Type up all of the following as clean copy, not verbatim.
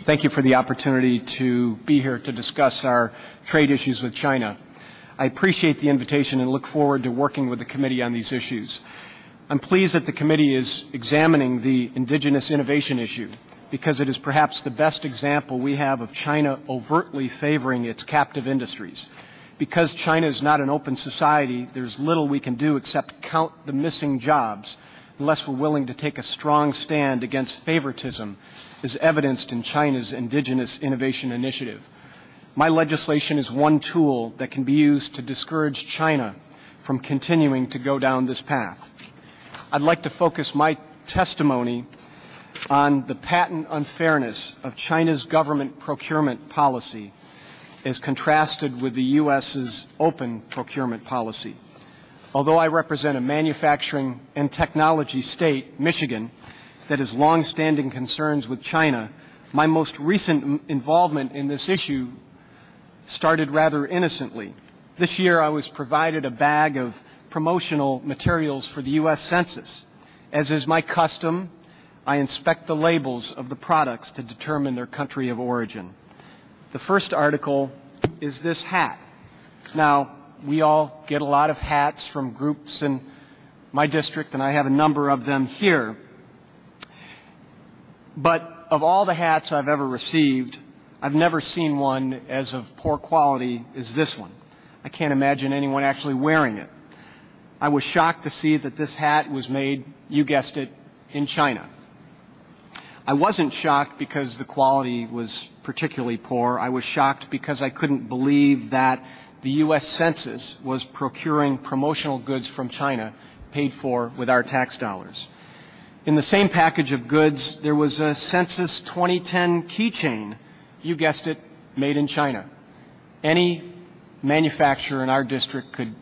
Thank you for the opportunity to be here to discuss our trade issues with China. I appreciate the invitation and look forward to working with the committee on these issues. I'm pleased that the committee is examining the indigenous innovation issue because it is perhaps the best example we have of China overtly favoring its captive industries. Because China is not an open society, there's little we can do except count the missing jobs unless we're willing to take a strong stand against favoritism as evidenced in China's indigenous innovation initiative. My legislation is one tool that can be used to discourage China from continuing to go down this path. I'd like to focus my testimony on the patent unfairness of China's government procurement policy as contrasted with the U.S.'s open procurement policy. Although I represent a manufacturing and technology state, Michigan, that has long-standing concerns with China, my most recent involvement in this issue started rather innocently. This year I was provided a bag of promotional materials for the U.S. Census. As is my custom, I inspect the labels of the products to determine their country of origin. The first article is this hat. Now, we all get a lot of hats from groups in my district, and I have a number of them here. But of all the hats I've ever received, I've never seen one as of poor quality as this one. I can't imagine anyone actually wearing it. I was shocked to see that this hat was made, you guessed it, in China. I wasn't shocked because the quality was particularly poor. I was shocked because I couldn't believe that the U.S. Census was procuring promotional goods from China paid for with our tax dollars. In the same package of goods, there was a Census 2010 keychain, you guessed it, made in China. Any manufacturer in our district could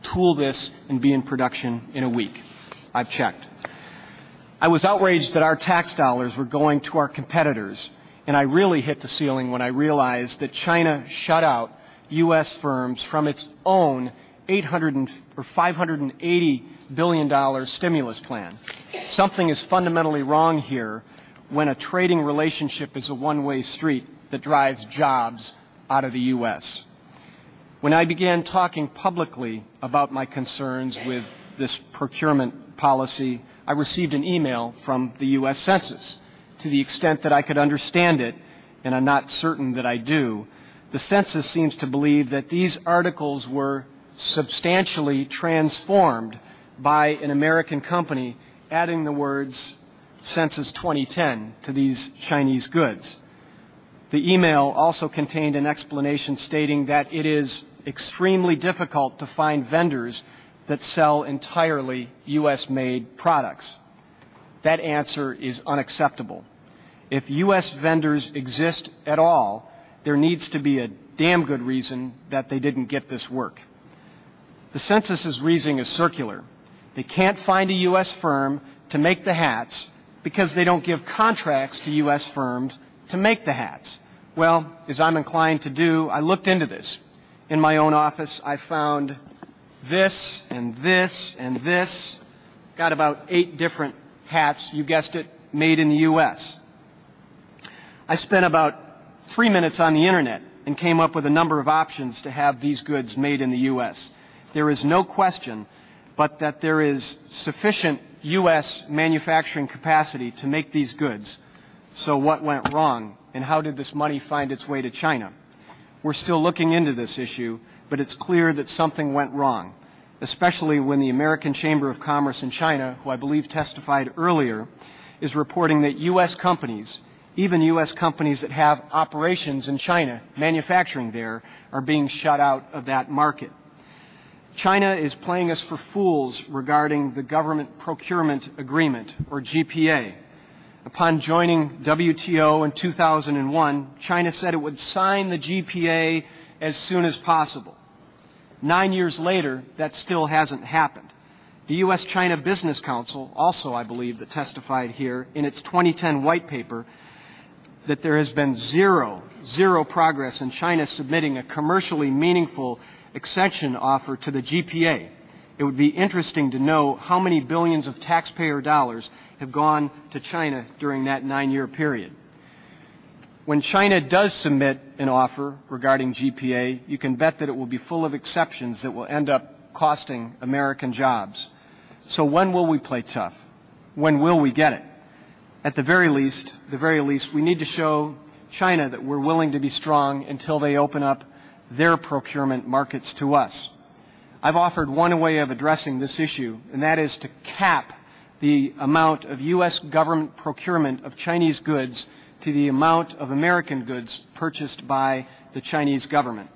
tool this and be in production in a week. I've checked. I was outraged that our tax dollars were going to our competitors, and I really hit the ceiling when I realized that China shut out U.S. firms from its own $580 billion stimulus plan. Something is fundamentally wrong here when a trading relationship is a one-way street that drives jobs out of the U.S. When I began talking publicly about my concerns with this procurement policy, I received an email from the U.S. Census. To the extent that I could understand it, and I'm not certain that I do, the Census seems to believe that these articles were substantially transformed by an American company adding the words Census 2010 to these Chinese goods. The email also contained an explanation stating that it is extremely difficult to find vendors that sell entirely U.S.-made products. That answer is unacceptable. If U.S. vendors exist at all, there needs to be a damn good reason that they didn't get this work. The Census's reasoning is circular. They can't find a U.S. firm to make the hats because they don't give contracts to U.S. firms to make the hats. Well, as I'm inclined to do, I looked into this. In my own office, I found this and this and this. Got about 8 different hats, you guessed it, made in the U.S. I spent about 3 minutes on the internet and came up with a number of options to have these goods made in the U.S. There is no question but that there is sufficient U.S. manufacturing capacity to make these goods. So what went wrong, and how did this money find its way to China? We're still looking into this issue, but it's clear that something went wrong, especially when the American Chamber of Commerce in China, who I believe testified earlier, is reporting that U.S. companies, even U.S. companies that have operations in China, manufacturing there, are being shut out of that market. China is playing us for fools regarding the Government Procurement Agreement, or GPA. Upon joining WTO in 2001, China said it would sign the GPA as soon as possible. 9 years later, that still hasn't happened. The U.S.-China Business Council, also I believe, that testified here in its 2010 white paper, that there has been zero progress in China submitting a commercially meaningful extension offer to the GPA. It would be interesting to know how many billions of taxpayer dollars have gone to China during that 9-year period. When China does submit an offer regarding GPA, you can bet that it will be full of exceptions that will end up costing American jobs. So when will we play tough? When will we get it? At the very least, we need to show China that we're willing to be strong until they open up their procurement markets to us. I've offered one way of addressing this issue, and that is to cap the amount of U.S. government procurement of Chinese goods to the amount of American goods purchased by the Chinese government.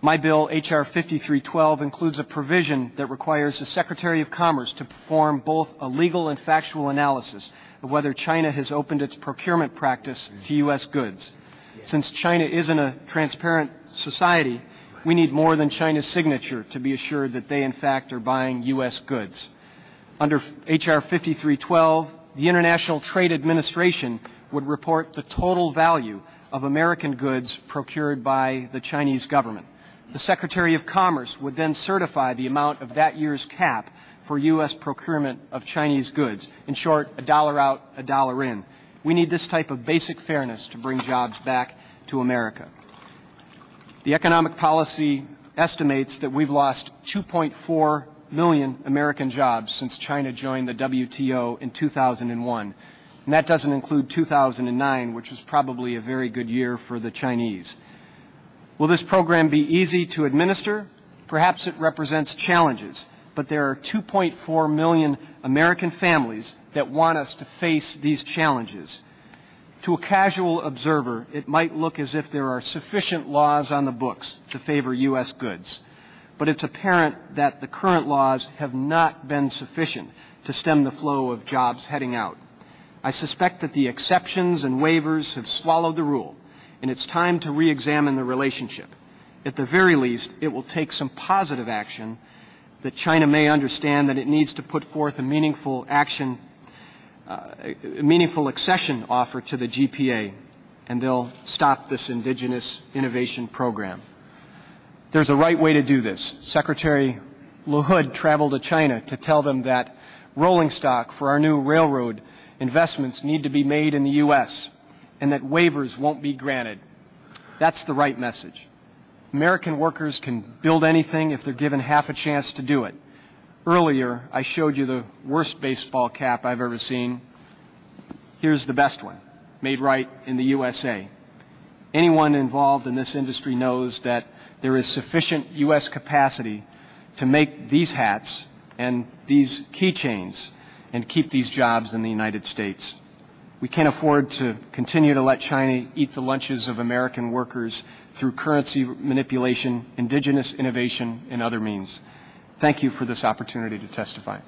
My bill, H.R. 5312, includes a provision that requires the Secretary of Commerce to perform both a legal and factual analysis of whether China has opened its procurement practice to U.S. goods. Since China isn't a transparent society, we need more than China's signature to be assured that they, in fact, are buying U.S. goods. Under H.R. 5312, the International Trade Administration would report the total value of American goods procured by the Chinese government. The Secretary of Commerce would then certify the amount of that year's cap for U.S. procurement of Chinese goods. In short, a dollar out, a dollar in. We need this type of basic fairness to bring jobs back to America. The economic policy estimates that we've lost 2.4 million American jobs since China joined the WTO in 2001. And that doesn't include 2009, which was probably a very good year for the Chinese. Will this program be easy to administer? Perhaps it represents challenges, but there are 2.4 million American families that want us to face these challenges. To a casual observer, it might look as if there are sufficient laws on the books to favor U.S. goods, but it's apparent that the current laws have not been sufficient to stem the flow of jobs heading out. I suspect that the exceptions and waivers have swallowed the rule, and it's time to re-examine the relationship. At the very least, it will take some positive action that China may understand that it needs to put forth a meaningful accession offer to the GPA, and they'll stop this indigenous innovation program. There's a right way to do this. Secretary LaHood traveled to China to tell them that rolling stock for our new railroad investments need to be made in the U.S. and that waivers won't be granted. That's the right message. American workers can build anything if they're given half a chance to do it. Earlier, I showed you the worst baseball cap I've ever seen. Here's the best one, made right in the USA. Anyone involved in this industry knows that there is sufficient U.S. capacity to make these hats and these keychains and keep these jobs in the United States. We can't afford to continue to let China eat the lunches of American workers through currency manipulation, indigenous innovation, and other means. Thank you for this opportunity to testify.